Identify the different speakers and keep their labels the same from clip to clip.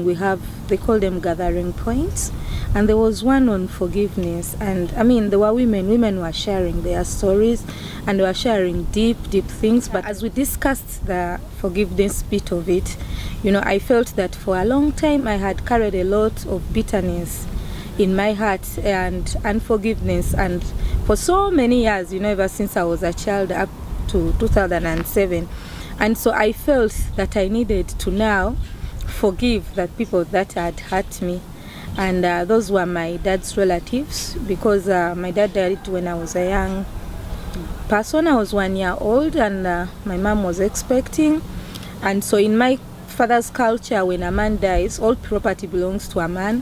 Speaker 1: we have, they call them gathering points, and there was one on forgiveness. And I mean, there were women were sharing their stories, and they were sharing deep things. But as we discussed the forgiveness bit of it, you know, I felt that for a long time I had carried a lot of bitterness in my heart and unforgiveness, and for so many years, you know, ever since I was a child up to 2007. And so I felt that I needed to now forgive the people that had hurt me. And those were my dad's relatives, because my dad died when I was a young person. I was 1 year old, and my mom was expecting. And so in my father's culture, when a man dies, all property belongs to a man.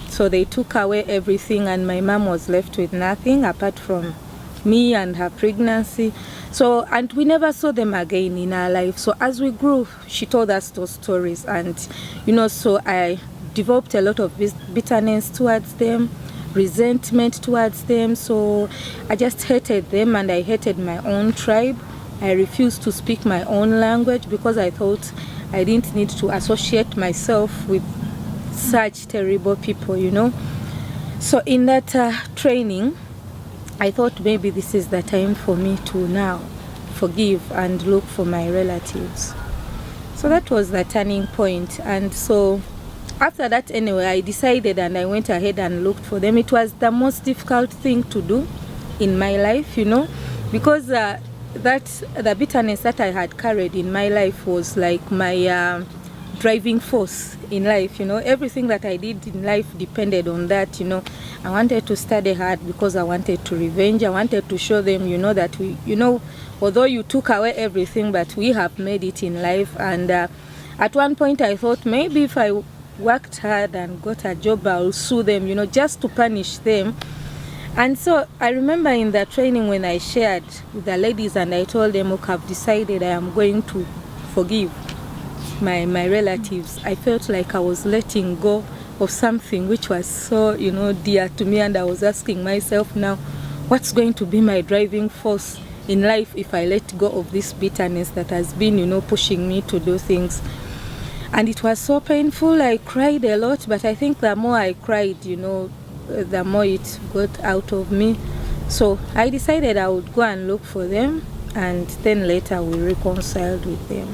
Speaker 1: So they took away everything, and my mom was left with nothing apart from me and her pregnancy. So, and we never saw them again in our life. So as we grew, she told us those stories, and you know, so I developed a lot of bitterness towards them, resentment towards them. So I just hated them, and I hated my own tribe. I refused to speak my own language because I thought I didn't need to associate myself with such terrible people, you know. So in that training, I thought maybe this is the time for me to now forgive and look for my relatives. So that was the turning point. And so after that, anyway, I decided and I went ahead and looked for them. It was the most difficult thing to do in my life, you know, because the bitterness that I had carried in my life was like my driving force in life, you know. Everything that I did in life depended on that, you know. I wanted to study hard because I wanted to revenge. I wanted to show them, you know, that we, you know, although you took away everything, but we have made it in life. And at one point I thought maybe if I worked hard and got a job, I'll sue them, you know, just to punish them. And so I remember in the training when I shared with the ladies and I told them, look, I've decided I am going to forgive my relatives. I felt like I was letting go of something which was so, you know, dear to me. And I was asking myself now, what's going to be my driving force in life if I let go of this bitterness that has been, you know, pushing me to do things. And it was so painful. I cried a lot, but I think the more I cried, you know, the more it got out of me. So I decided I would go and look for them, and then later we reconciled with them.